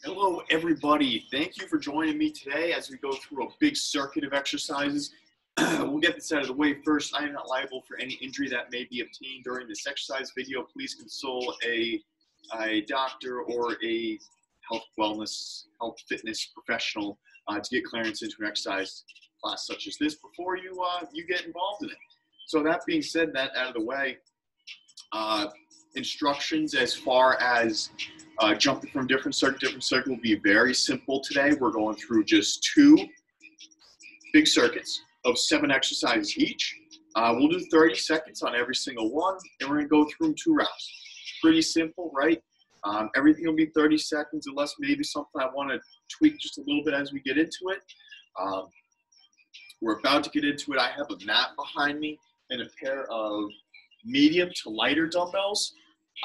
Hello, everybody. Thank you for joining me today as we go through a big circuit of exercises. We'll get this out of the way first. I am not liable for any injury that may be obtained during this exercise video. Please consult a doctor or a health fitness professional to get clearance into an exercise class such as this before you get involved in it. So that being said, that out of the way, instructions as far as jumping from different circuit will be very simple today. We're going through just 2 big circuits of 7 exercises each. We'll do 30 seconds on every single one, and we're going to go through them 2 rounds. Pretty simple, right? Everything will be 30 seconds unless maybe something I want to tweak just a little bit as we get into it. We're about to get into it. I have a mat behind me and a pair of medium to lighter dumbbells.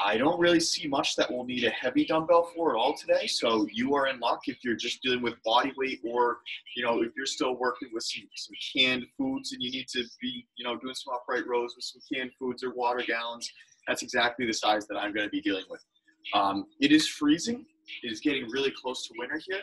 I don't really see much that we'll need a heavy dumbbell for at all today, so you are in luck if you're just dealing with body weight, or if you're still working with some canned foods and you need to be doing some upright rows with some canned foods or water gallons. That's exactly the size that I'm going to be dealing with. It is freezing. It is getting really close to winter here.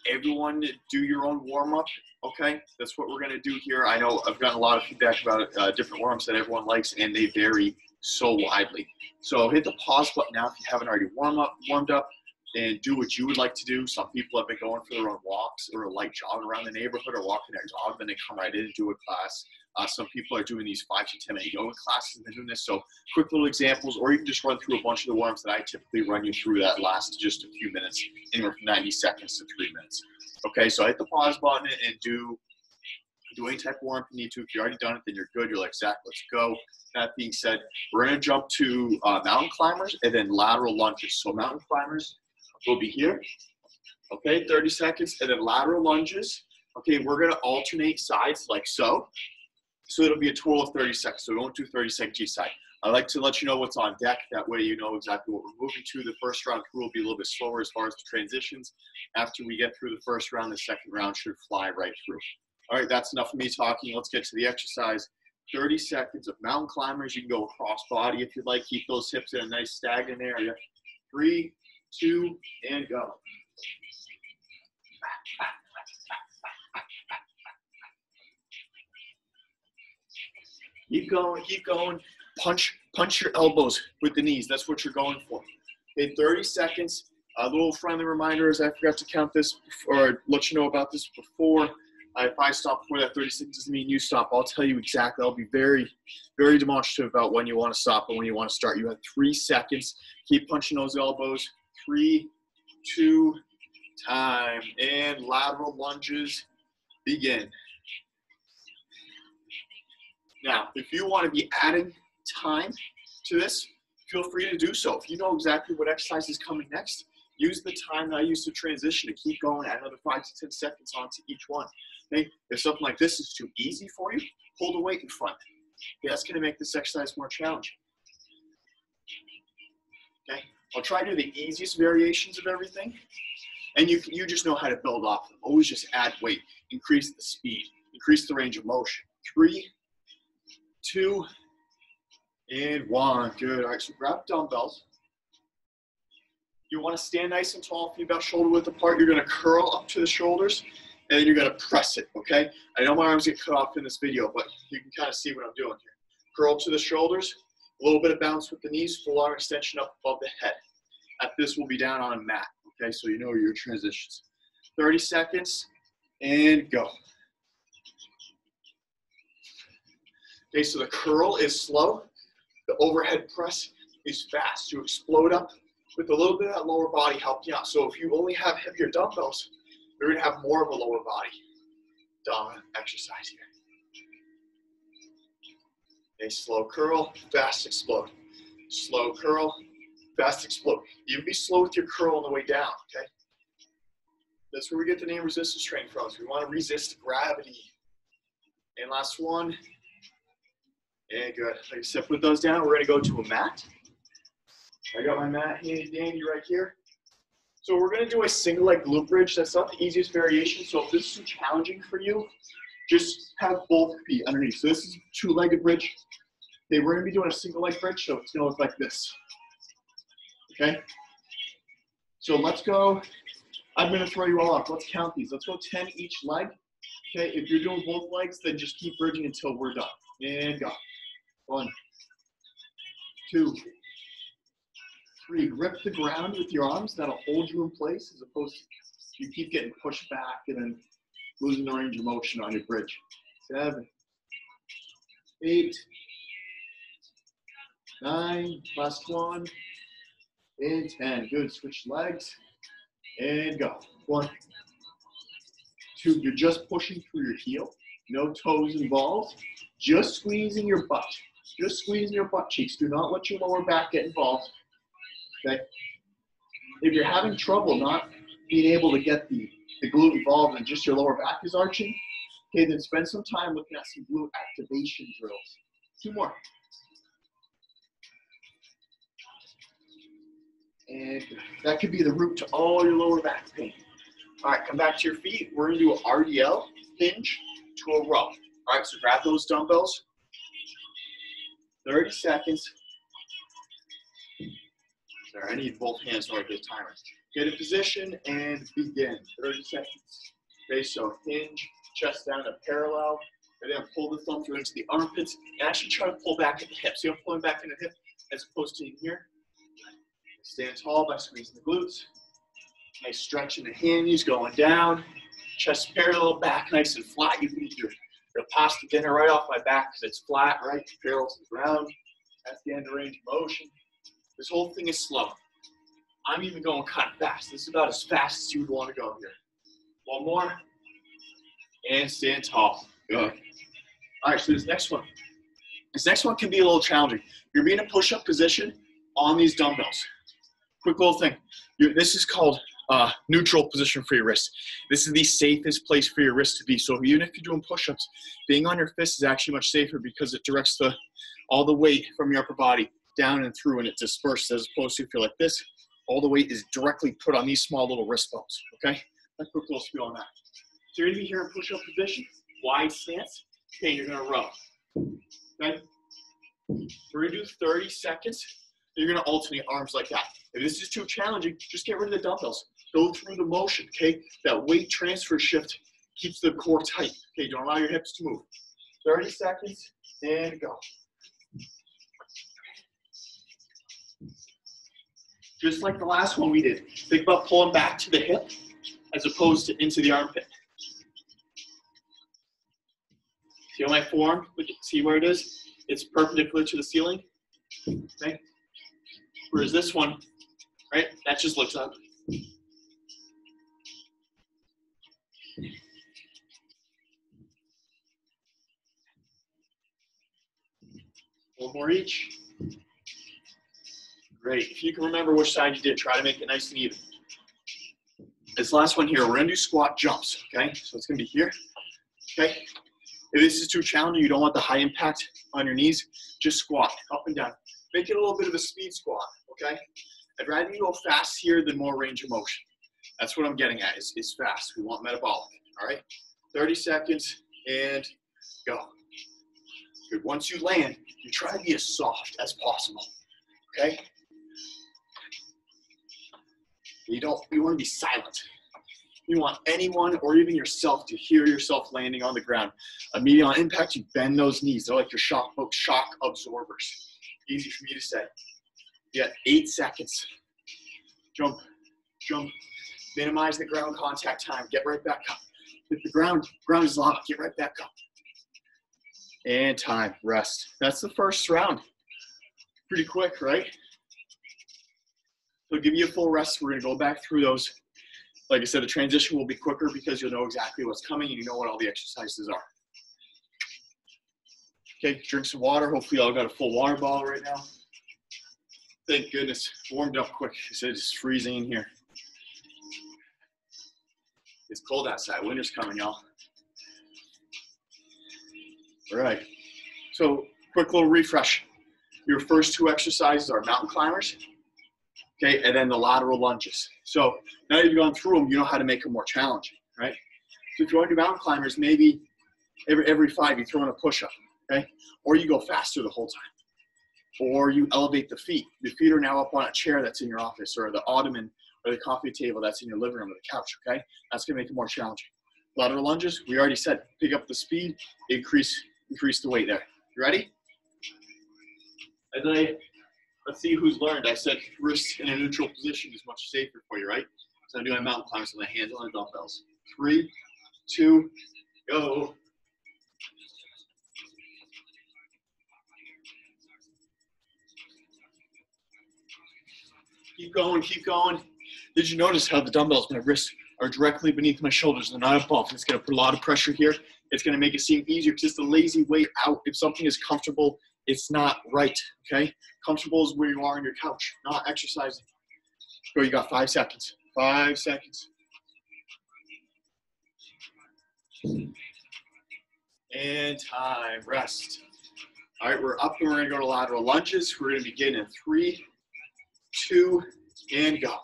Everyone do your own warm-up, okay? That's what we're going to do here. I know I've gotten a lot of feedback about different warm-ups that everyone likes, and they vary so widely. So hit the pause button now if you haven't already warmed up, and do what you would like to do. Some people have been going for their own walks or a light jog around the neighborhood or walking their dog, then they come right in and do a class. Some people are doing these 5 to 10 minute yoga classes and they're doing this. So quick little examples, or you can just run through a bunch of the warm-ups that I typically run you through that last just a few minutes, anywhere from 90 seconds to 3 minutes. Okay, so hit the pause button and do any type of warm-up you need to. If you've already done it, then you're good. You're like, Zach, let's go. That being said, we're going to jump to mountain climbers and then lateral lunges. So mountain climbers will be here. Okay, 30 seconds, and then lateral lunges. Okay, we're going to alternate sides like so. So it'll be a total of 30 seconds. So we won't do 30 seconds each side. I like to let you know what's on deck. That way you know exactly what we're moving to. The first round through will be a little bit slower as far as the transitions. After we get through the first round, the second round should fly right through. All right, that's enough of me talking. Let's get to the exercise. 30 seconds of mountain climbers. You can go across body if you'd like. Keep those hips in a nice stagnant area. 3, 2, and go. Keep going, keep going. Punch your elbows with the knees. That's what you're going for. Okay, 30 seconds. A little friendly reminder is I forgot to count this or let you know about this before. If I stop before that 30 seconds doesn't mean you stop. I'll tell you exactly. I'll be very, very demonstrative about when you want to stop and when you want to start. You have 3 seconds. Keep punching those elbows. 3, 2, time. And lateral lunges begin. Now, if you want to be adding time to this, feel free to do so. If you know exactly what exercise is coming next, use the time that I used to transition to keep going, add another 5 to 10 seconds onto each one. Okay? If something like this is too easy for you, hold the weight in front. Okay, that's going to make this exercise more challenging. Okay? I'll try to do the easiest variations of everything, and you just know how to build off them. Always just add weight, increase the speed, increase the range of motion. 3, 2, and 1. Good. All right, so grab dumbbells. You want to stand nice and tall, feet about shoulder width apart. You're going to curl up to the shoulders, and then you're going to press it, okay? I know my arms get cut off in this video, but you can kind of see what I'm doing here. Curl to the shoulders, a little bit of bounce with the knees, full arm extension up above the head. At this, we'll be down on a mat, okay? So you know your transitions. 30 seconds, and go. Okay, so the curl is slow. The overhead press is fast. You explode up with a little bit of that lower body helping out. So if you only have heavier dumbbells, you're going to have more of a lower body dominant exercise here. Okay, slow curl, fast explode. Slow curl, fast explode. You can be slow with your curl on the way down, okay? That's where we get the name resistance training from. So we want to resist gravity. And last one. And good. Like I said, put those down. We're going to go to a mat. I got my mat handy dandy right here. So we're going to do a single leg glute bridge. That's not the easiest variation. So if this is too challenging for you, just have both feet underneath. So this is a 2-legged bridge. Okay, we're going to be doing a single leg bridge, so it's going to look like this. Okay? So let's go. I'm going to throw you all off. Let's count these. Let's go 10 each leg. Okay, if you're doing both legs, then just keep bridging until we're done. And go. 1, 2, 3. Grip the ground with your arms. That'll hold you in place as opposed to you keep getting pushed back and then losing the range of motion on your bridge. 7, 8, 9, last one, and 10. Good, switch legs, and go. 1, 2, you're just pushing through your heel, no toes involved, just squeezing your butt. Just squeezing your butt cheeks. Do not let your lower back get involved, okay? If you're having trouble not being able to get the glute involved and just your lower back is arching, okay, then spend some time looking at some glute activation drills. 2 more. And that could be the root to all your lower back pain. All right, come back to your feet. We're gonna do an RDL, hinge to a row. All right, so grab those dumbbells. 30 seconds. Sorry, I need both hands in order to get a timer. Get in position and begin. 30 seconds. Okay, so hinge, chest down to parallel, and then pull the thumb through into the armpits, and actually try to pull back at the hips. So you're pulling back in the hip as opposed to in here. Stand tall by squeezing the glutes. Nice stretch in the hinge, going down. Chest parallel, back nice and flat. You can eat your pasta dinner right off my back because it's flat, right? Parallel to the ground. That's the end of range of motion. This whole thing is slow. I'm even going kind of fast. This is about as fast as you would want to go here. 1 more. And stand tall. Good. All right, so this next one can be a little challenging. You're being in a push-up position on these dumbbells. Quick little thing. This is called neutral position for your wrist. This is the safest place for your wrist to be. So even if you're doing push-ups, being on your fist is actually much safer because it directs all the weight from your upper body down and through and it disperses, as opposed to if you're like this, all the weight is directly put on these small little wrist bones, okay? A quick little spiel on that. So you're gonna be here in push-up position, wide stance, okay, you're gonna row, okay? We're gonna do 30 seconds. You're gonna alternate arms like that. If this is too challenging, just get rid of the dumbbells. Go through the motion, okay? That weight transfer shift keeps the core tight, okay? Don't allow your hips to move. 30 seconds, and go. Just like the last one we did. Think about pulling back to the hip as opposed to into the armpit. See on my forearm? See where it is? It's perpendicular to the ceiling. Okay. Whereas this one, right, that just looks up. 1 more each. Great. If you can remember which side you did, try to make it nice and even. This last one here, we're going to do squat jumps, okay? So it's going to be here, okay? If this is too challenging, you don't want the high impact on your knees, just squat up and down. Make it a little bit of a speed squat, okay? I'd rather you go fast here than more range of motion. That's what I'm getting at, is fast. We want metabolic, all right? 30 seconds, and go. Good. Once you land, you try to be as soft as possible, okay? You want to be silent. You want anyone or even yourself to hear yourself landing on the ground. Immediately on impact, you bend those knees. They're like your shock absorbers. Easy for me to say. You got 8 seconds. Jump, jump. Minimize the ground contact time. Get right back up. If the ground is locked, get right back up. And time, rest. That's the first round. Pretty quick, right? So give you a full rest. We're gonna go back through those. Like I said, the transition will be quicker because you'll know exactly what's coming and you know what all the exercises are. Okay, drink some water. Hopefully y'all got a full water bottle right now. Thank goodness, warmed up quick. It's freezing in here. It's cold outside, winter's coming, y'all. All right, so quick little refresh. Your first 2 exercises are mountain climbers. Okay, and then the lateral lunges. So now that you've gone through them, you know how to make them more challenging, right? So if you want to do mountain climbers, maybe every 5 you throw in a push-up, okay? Or you go faster the whole time. Or you elevate the feet. Your feet are now up on a chair that's in your office or the ottoman or the coffee table that's in your living room or the couch, okay? That's gonna make it more challenging. Lateral lunges, we already said, pick up the speed, increase the weight there. You ready? And then let's see who's learned. I said wrists in a neutral position is much safer for you, right? So I'm doing mountain climbers with my hands on the dumbbells. 3, 2, go. Keep going, keep going. Did you notice how the dumbbells, my wrists are directly beneath my shoulders and not above? It's gonna put a lot of pressure here. It's gonna make it seem easier. It's just a lazy way out. If something is comfortable, it's not right, okay? Comfortable is where you are on your couch, not exercising. Go, you got 5 seconds. 5 seconds. And time, rest. All right, we're up and we're gonna go to lateral lunges. We're gonna begin in 3, 2, and go,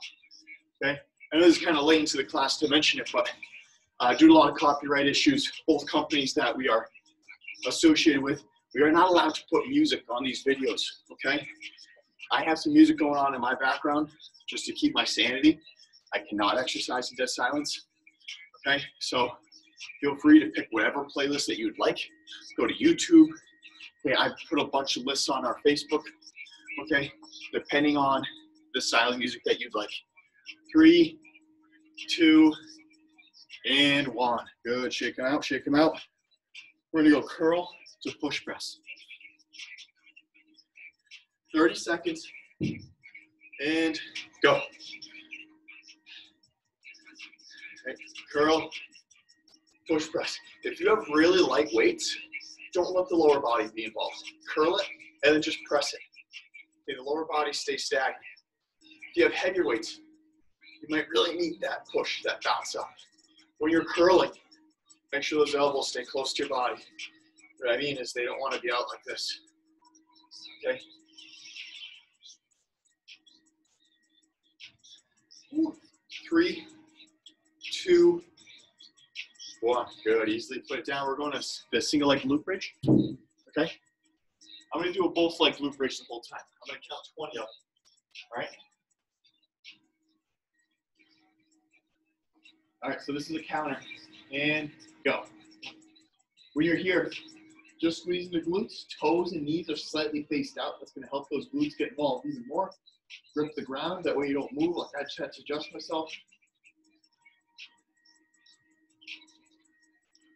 okay? I know this is kind of late into the class to mention it, but due to a lot of copyright issues, both companies that we are associated with, we are not allowed to put music on these videos, okay? I have some music going on in my background just to keep my sanity. I cannot exercise in dead silence, okay? So feel free to pick whatever playlist that you would like. Go to YouTube. Okay, I put a bunch of lists on our Facebook, okay? Depending on the silent music that you'd like. 3, 2, and 1. Good, shake them out, shake them out. We're gonna go curl to push press. 30 seconds, and go. Okay. Curl, push press. If you have really light weights, don't let the lower body be involved. Curl it, and then just press it. Okay, the lower body stays stagnant. If you have heavier weights, you might really need that push, that bounce up. When you're curling, make sure those elbows stay close to your body. What I mean is they don't want to be out like this, okay? 3, 2, 1. Good, easily put it down. We're going to the single leg glute bridge, okay? I'm going to do a both leg glute bridge the whole time. I'm going to count 20 of them, all right? All right, so this is a counter, and go. When you're here, just squeezing the glutes, toes and knees are slightly faced out. That's gonna help those glutes get involved even more. Grip the ground, that way you don't move. Like I just had to adjust myself.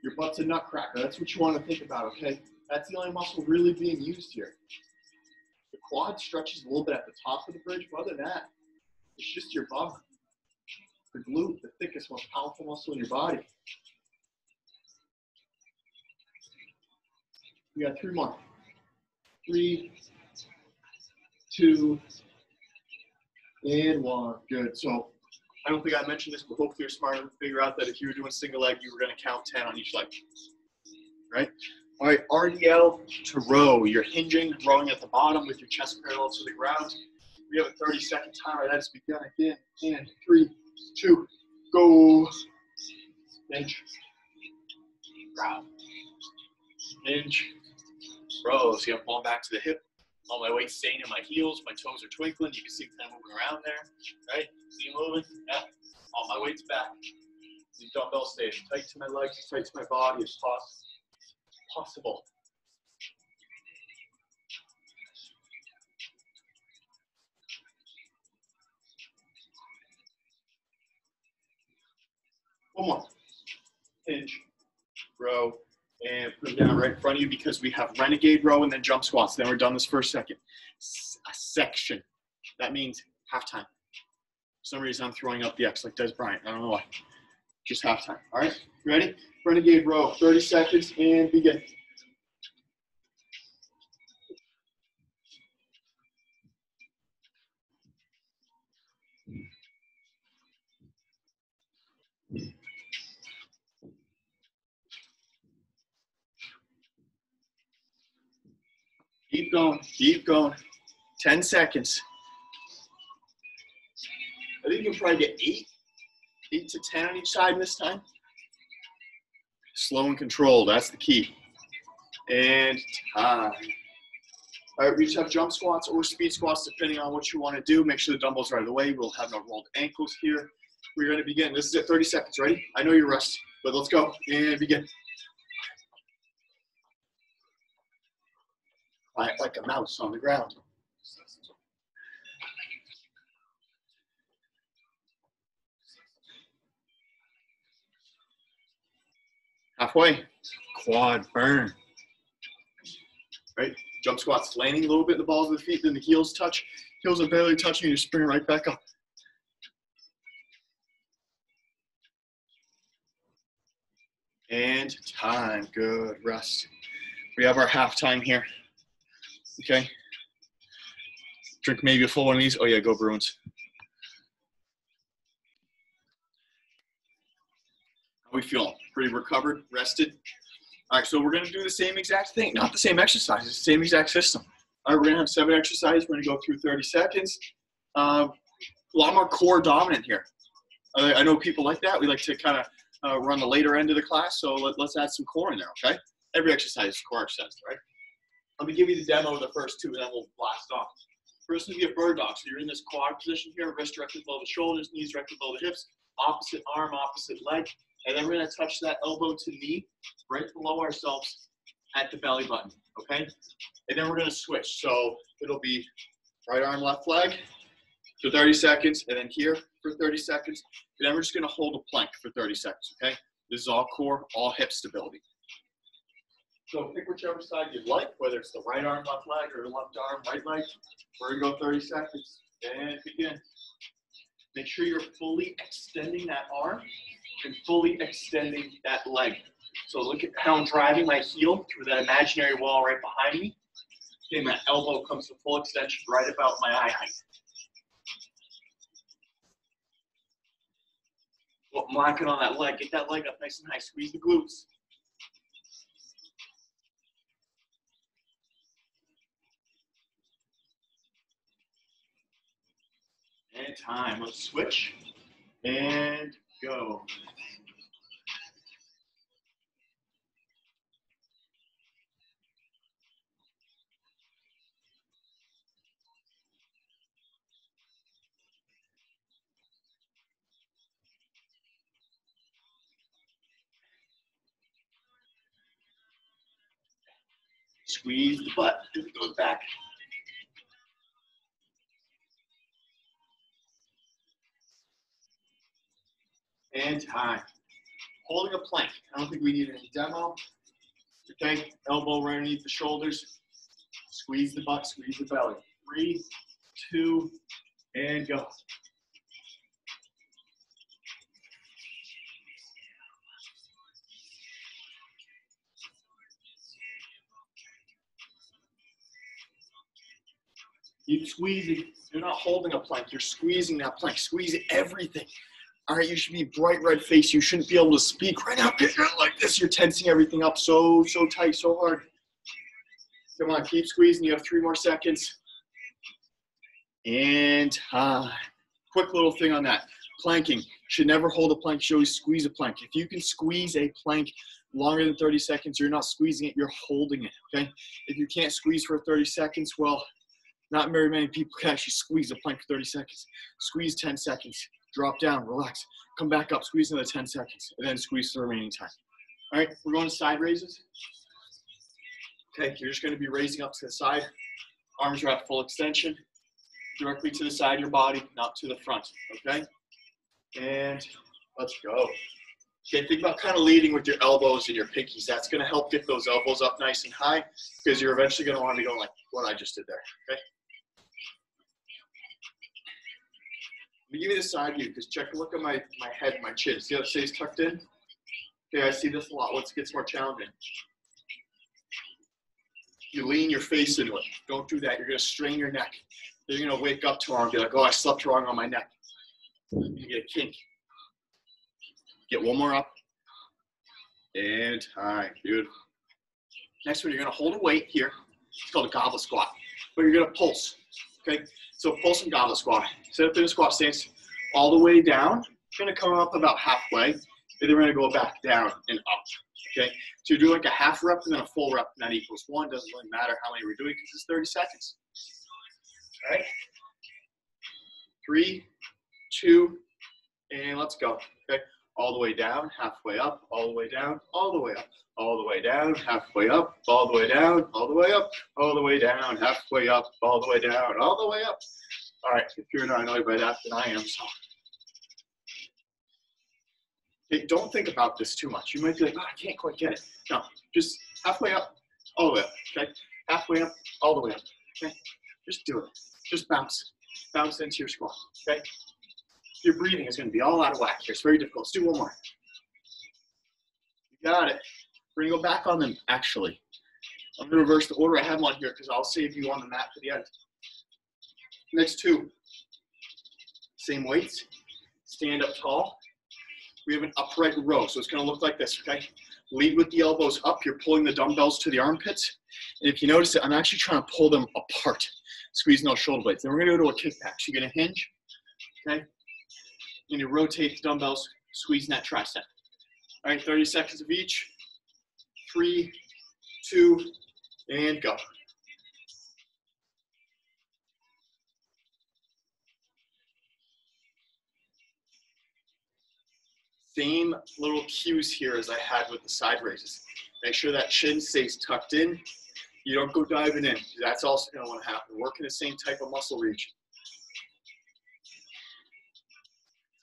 Your butt's a nutcracker. That's what you wanna think about, okay? That's the only muscle really being used here. The quad stretches a little bit at the top of the bridge, but other than that, it's just your bum. The glute, the thickest, most powerful muscle in your body. We got 3 more. 3, 2, and 1. Good. So I don't think I mentioned this, but hopefully you're smart enough to figure out that if you were doing single leg, you were going to count 10 on each leg. Right? All right, RDL to row. You're hinging, rowing at the bottom with your chest parallel to the ground. We have a 30-second timer. That has begun again. And 3, 2, go. Hinge. Row. Hinge. Row. See, I'm pulling back to the hip. All my weight's staying in my heels. My toes are twinkling. You can see them moving around there. Right? See them moving? Yeah. All my weight's back. These dumbbells stay as tight to my legs, as tight to my body as possible. One more. Hinge, row, and put them down right in front of you because we have renegade row and then jump squats. Then we're done this first second. A section. That means halftime. For some reason I'm throwing up the X like Des Bryant. I don't know why. Just halftime. All right, you ready? Renegade row, 30 seconds and begin. Keep going, keep going. 10 seconds. I think you can probably get 8 to 10 on each side this time. Slow and controlled, that's the key. And time. All right, we just have jump squats or speed squats depending on what you want to do. Make sure the dumbbells are out of the way. We'll have no rolled ankles here. We're going to begin. This is it, 30 seconds. Ready? I know you're rusty, but let's go and begin. Quiet like a mouse on the ground. Halfway. Quad burn. Right? Jump squats, landing a little bit in the balls of the feet, then the heels touch. Heels are barely touching, you're springing right back up. And time. Good. Rest. We have our half time here. Okay. Drink maybe a full one of these. Oh yeah, go Bruins. How we feeling? Pretty recovered, rested? All right, so we're gonna do the same exact thing. Not the same exercises, the same exact system. All right, we're gonna have 7 exercises. We're gonna go through 30 seconds. A lot more core dominant here. I know people like that. We like to kind of run the later end of the class, so let's add some core in there, okay? Every exercise is a core exercise, right? Let me give you the demo of the first 2, and then we'll blast off. First is be a bird dog. So you're in this quad position here, wrist directly below the shoulders, knees directly below the hips, opposite arm, opposite leg. And then we're gonna touch that elbow to knee right below ourselves at the belly button, okay? And then we're gonna switch. So it'll be right arm, left leg for 30 seconds, and then here for 30 seconds. And then we're just gonna hold a plank for 30 seconds, okay? This is all core, all hip stability. So pick whichever side you'd like, whether it's the right arm, left leg, or left arm, right leg. We're gonna go 30 seconds and begin. Make sure you're fully extending that arm and fully extending that leg. So look at how I'm driving my heel through that imaginary wall right behind me. Okay, my elbow comes to full extension right about my eye height. Well, I'm locking on that leg. Get that leg up nice and high. Squeeze the glutes. And time. Let's switch and go. Squeeze the butt as it goes back. And time. Holding a plank. I don't think we need any demo. Okay, elbow right underneath the shoulders. Squeeze the butt, squeeze the belly. 3, 2, and go. Keep squeezing. You're not holding a plank. You're squeezing that plank. Squeeze everything. All right, you should be bright red face. You shouldn't be able to speak right now because you're like this. You're tensing everything up so tight, so hard. Come on, keep squeezing. You have 3 more seconds. And quick little thing on that. Planking. Should never hold a plank. You should always squeeze a plank. If you can squeeze a plank longer than 30 seconds, you're not squeezing it, you're holding it, okay? If you can't squeeze for 30 seconds, well, not very many people can actually squeeze a plank for 30 seconds. Squeeze 10 seconds. Drop down, relax, come back up, squeeze another 10 seconds, and then squeeze the remaining time. All right, we're going to side raises. Okay, you're just going to be raising up to the side. Arms are at full extension, directly to the side of your body, not to the front, okay? And let's go. Okay, think about kind of leading with your elbows and your pinkies. That's going to help get those elbows up nice and high because you're eventually going to want to go like what I just did there, okay? Let me give you the side view because check a look at my head and my chin. See how it stays tucked in? Okay, I see this a lot. What gets more challenging? You lean your face into it. Don't do that. You're going to strain your neck. Then you're going to wake up tomorrow and be like, oh, I slept wrong on my neck. You get a kink. Get one more up. And time. Beautiful. Next one, you're going to hold a weight here. It's called a goblet squat. But you're going to pulse. Okay? So pulse and goblet squat. Set up in a squat stance all the way down. You're going to come up about halfway. And then we're gonna go back down and up, okay? So you're doing like a half rep and then a full rep, and that equals 1. Doesn't really matter how many we're doing because it's 30 seconds. All right? 3, 2, and let's go, okay? All the way down, halfway up, all the way down, all the way up, all the way down, halfway up, all the way down, all the way up, all the way down, halfway up, all the way down, all the way up. All right, if you're not annoyed by that, then I am, so. Okay, don't think about this too much. You might be like, oh, I can't quite get it. No, just halfway up, all the way up, okay? Halfway up, all the way up, okay? Just do it. Just bounce. Bounce into your squat, okay? Your breathing is going to be all out of whack here. It's very difficult. Let's do one more. You got it. We're going to go back on them, actually. I'm going to reverse the order I have them on here because I'll save you on the mat for the end. Next 2. Same weights. Stand up tall. We have an upright row, so it's going to look like this, okay? Lead with the elbows up. You're pulling the dumbbells to the armpits. And if you notice it, I'm actually trying to pull them apart, squeezing those shoulder blades. Then we're going to go to a kickback. So you're going to hinge, okay? And you rotate the dumbbells, squeezing that tricep. All right, 30 seconds of each. 3, 2, and go. Same little cues here as I had with the side raises. Make sure that chin stays tucked in. You don't go diving in. That's also going to want to happen. Working the same type of muscle region.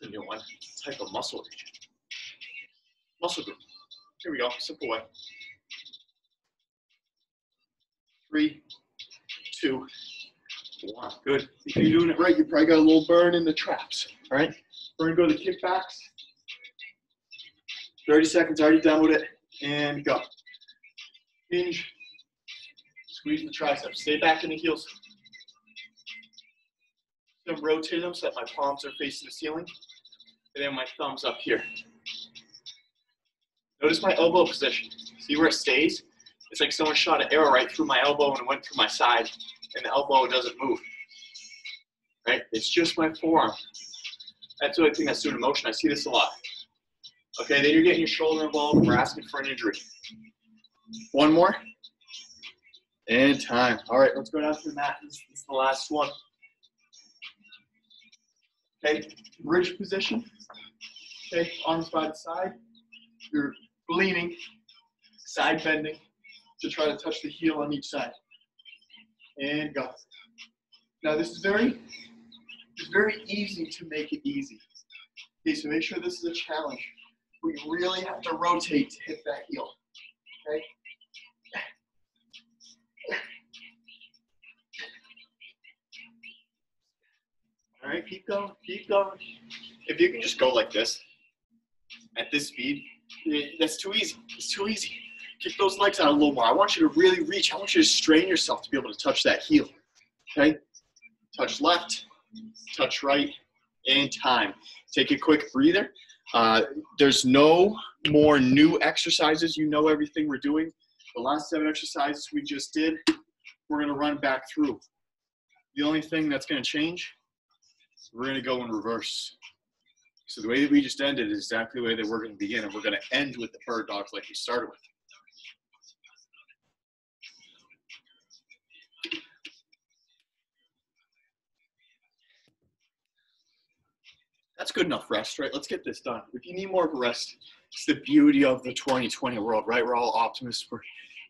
It's a new one. Type of muscle region. Muscle group. Here we go. Simple way. 3, 2, 1. Good. If you're doing it right, you probably got a little burn in the traps. All right. We're going to go to kickbacks. 30 seconds, already done with it, and go. Hinge, squeeze the triceps, stay back in the heels. I'm rotating them so that my palms are facing the ceiling, and then my thumbs up here. Notice my elbow position. See where it stays? It's like someone shot an arrow right through my elbow and went through my side, and the elbow doesn't move. Right? It's just my forearm. That's the only thing that's doing motion. I see this a lot. Okay, then you're getting your shoulder involved and we're asking for an injury. One more. And time. All right, let's go down to the mat. This is the last one. Okay, bridge position. Okay, arms by the side. You're leaning, side bending to try to touch the heel on each side. And go. Now this is very easy to make it easy. Okay, so make sure this is a challenge. We really have to rotate to hit that heel, okay? All right, keep going, keep going. If you can just go like this, at this speed, that's too easy, it's too easy. Keep those legs out a little more. I want you to really reach. I want you to strain yourself to be able to touch that heel, okay? Touch left, touch right, and time. Take a quick breather. There's no more new exercises. You know everything we're doing. The last 7 exercises we just did, we're going to run back through. The only thing that's going to change, we're going to go in reverse. So the way that we just ended is exactly the way that we're going to begin, and we're going to end with the bird dogs like we started with. That's good enough rest, right? Let's get this done. If you need more of a rest, it's the beauty of the 2020 world, right? We're all optimists.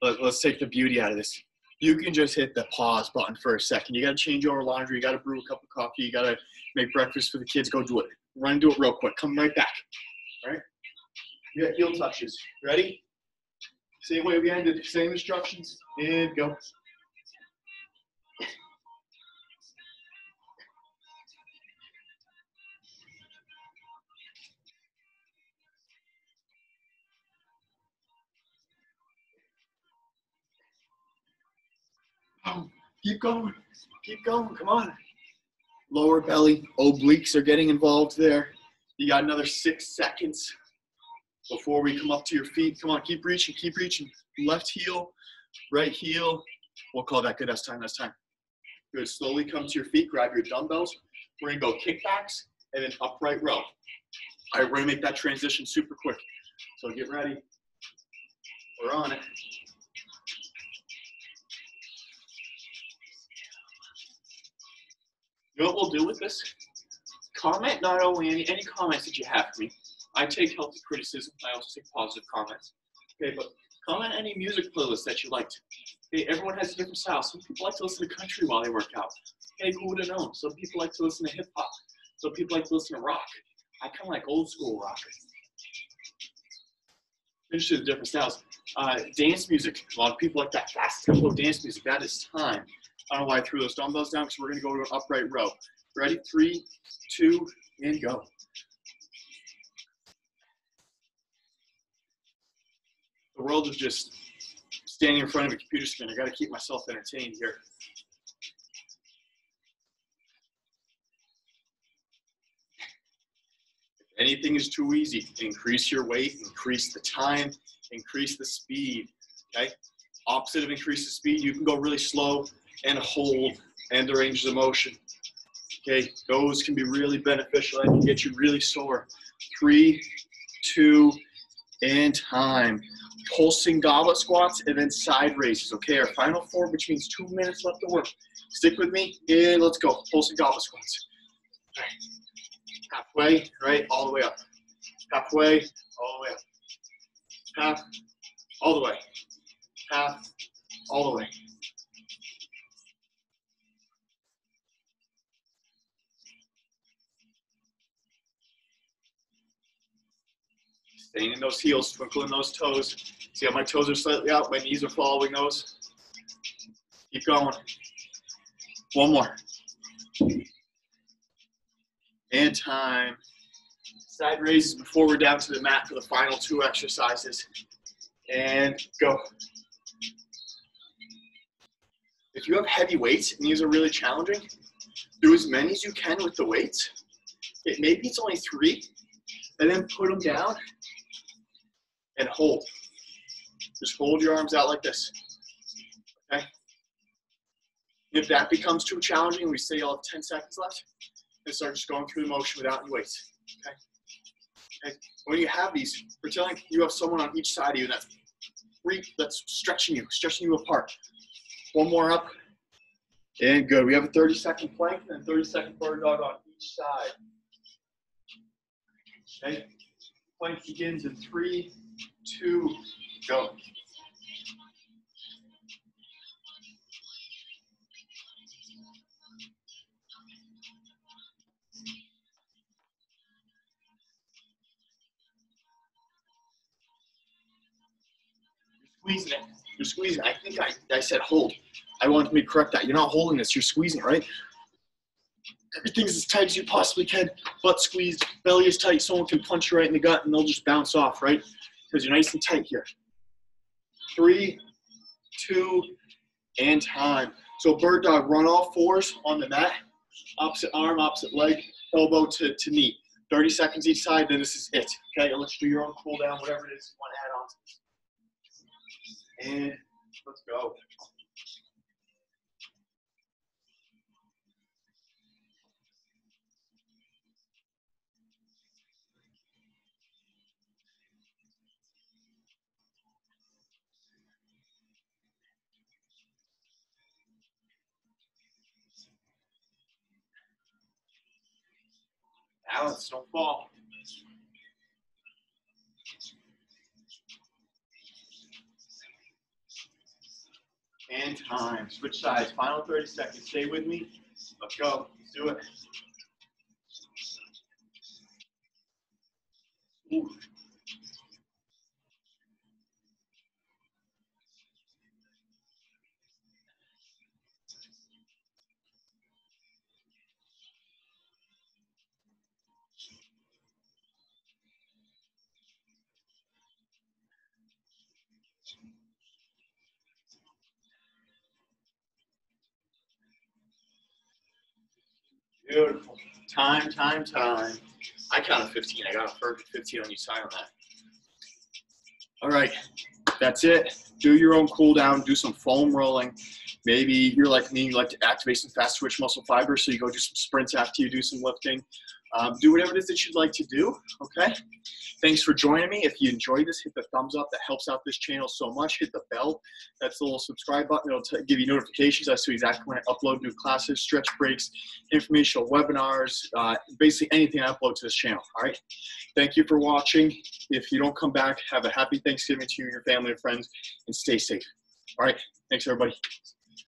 Let's take the beauty out of this. You can just hit the pause button for a second. You got to change over laundry. You got to brew a cup of coffee. You got to make breakfast for the kids. Go do it. Run and do it real quick. Come right back. All right? You got heel touches. Ready? Same way we ended. Same instructions. And go. Keep going. Keep going. Come on. Lower belly. Obliques are getting involved there. You got another 6 seconds before we come up to your feet. Come on. Keep reaching. Keep reaching. Left heel. Right heel. We'll call that good. That's time. That's time. Good. Slowly come to your feet. Grab your dumbbells. We're going to go kickbacks and then upright row. All right, we're gonna make that transition super quick. So get ready. We're on it. You know what we'll do with this? Comment not only any comments that you have for me. I take healthy criticism. I also take positive comments. Okay, but comment any music playlist that you liked. Okay, everyone has a different style. Some people like to listen to country while they work out. Okay, who would have known? Some people like to listen to hip hop. Some people like to listen to rock. I kind of like old school rock. Interested in different styles. Dance music. A lot of people like that fast tempo dance music. That is time. I don't know why I threw those dumbbells down because we're going to go to an upright row. Ready? 3, 2, and go. The world is just standing in front of a computer screen. I got to keep myself entertained here. If anything is too easy, increase your weight, increase the time, increase the speed. Okay? Opposite of increase the speed, you can go really slow and hold and the ranges of motion. Okay, those can be really beneficial and can get you really sore. 3, 2, and time. Pulsing goblet squats and then side raises. Okay, our final 4, which means 2 minutes left to work. Stick with me and let's go. Pulsing goblet squats. All right. Halfway, right, all the way up. Halfway, all the way up. Half, all the way. Half, all the way. Staying in those heels, twinkling those toes. See how my toes are slightly out, my knees are following those. Keep going. One more. And time. Side raises before we're down to the mat for the final 2 exercises. And go. If you have heavy weights and these are really challenging, do as many as you can with the weights. Maybe it's only 3, and then put them down and hold. Just hold your arms out like this, okay? If that becomes too challenging, we say you'll have 10 seconds left, and start just going through the motion without any weights, okay? Okay? When you have these, pretend like you have someone on each side of you that's stretching you apart. One more up, and good. We have a 30-second plank and a 30-second bird dog on each side. Okay? Plank begins in 3, 2, go. You're squeezing it. You're squeezing. I think I said hold. I wanted me to correct that. You're not holding this. You're squeezing, right? Everything's as tight as you possibly can. Butt squeezed, belly is tight. Someone can punch you right in the gut and they'll just bounce off, right? Because you're nice and tight here. 3, 2, and time. So bird dog, run all 4s on the mat. Opposite arm, opposite leg, elbow to knee. 30 seconds each side, then this is it. Okay, and let's do your own cool down, whatever it is you want to add on to this. And let's go. Balance, don't fall. And time. Switch sides. Final 30 seconds. Stay with me. Let's go. Let's do it. Ooh. Beautiful. Time, time, time. I counted 15. I got a perfect 15 on each side on that. All right, that's it. Do your own cool down. Do some foam rolling. Maybe you're like me, you like to activate some fast twitch muscle fibers, so you go do some sprints after you do some lifting. Do whatever it is that you'd like to do, okay? Thanks for joining me. If you enjoyed this, hit the thumbs up. That helps out this channel so much. Hit the bell. That's the little subscribe button. It'll give you notifications as to exactly when I upload new classes, stretch breaks, informational webinars, basically anything I upload to this channel, all right? Thank you for watching. If you don't come back, have a happy Thanksgiving to you and your family and friends, and stay safe. All right, thanks everybody.